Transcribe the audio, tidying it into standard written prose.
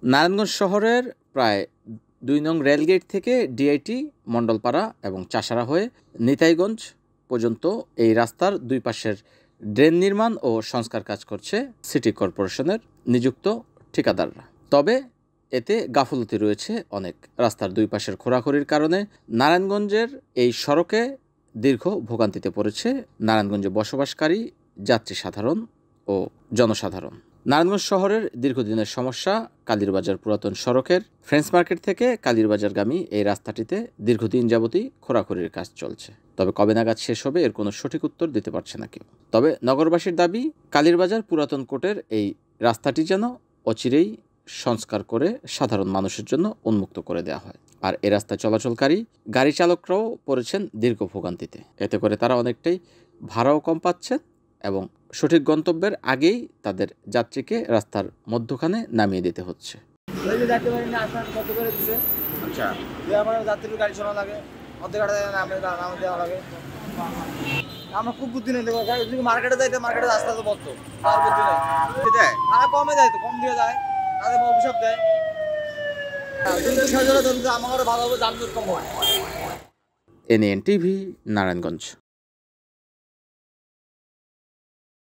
নারায়ণগঞ্জ শহরের প্রায় ২ নং রেলগেট থেকে ডিআইটি, মণ্ডলপাড়া এবং চাষারা হয়ে নিতাইগঞ্জ পর্যন্ত এই রাস্তার দুই পাশের ড্রেন নির্মাণ ও সংস্কার কাজ করছে সিটি কর্পোরেশনের নিযুক্ত ঠিকাদাররা। তবে এতে গাফলতি রয়েছে অনেক। রাস্তার দুই পাশের খোঁড়াখুড়ির কারণে নারায়ণগঞ্জের এই সড়কে দীর্ঘ ভোগান্তিতে পড়েছে নারায়ণগঞ্জে বসবাসকারী যাত্রী সাধারণ ও জনসাধারণ। নারায়ণগঞ্জ শহরের দীর্ঘদিনের সমস্যা কালীরবাজার পুরাতন সড়কের ফ্রেন্স মার্কেট থেকে কালীরবাজারগামী এই রাস্তাটিতে দীর্ঘদিন যাবতই খোঁড়াখুড়ির কাজ চলছে। তবে কবে নাগাদ শেষ হবে এর কোনো সঠিক উত্তর দিতে পারছে না কেউ। তবে নগরবাসীর দাবি, কালীরবাজার পুরাতন কোর্টের এই রাস্তাটি যেন অচিরেই সংস্কার করে সাধারণ মানুষের জন্য উন্মুক্ত করে দেওয়া হয়। আর এ রাস্তায় চলাচলকারী গাড়ি চালকরাও পড়েছেন দীর্ঘ ভোগান্তিতে। এতে করে তারা অনেকটাই ভাড়াও কম পাচ্ছেন এবং সঠিক গন্তব্যের আগেই তাদের যাত্রীকে রাস্তার মধ্যখানে নামিয়ে দিতে হচ্ছে। আমরা খুব বুদ্ধি নেই, মার্কেটে যাইতে মার্কেটে রাস্তা তো বলতো আর বুদ্ধি নেই, ভাড়া কমে যায়, তো কম দিয়ে যায়, তাদের অভিশাপ দেয়। আমার ভালো হবে, দাম কম হয়। NN TV, Narayanganj.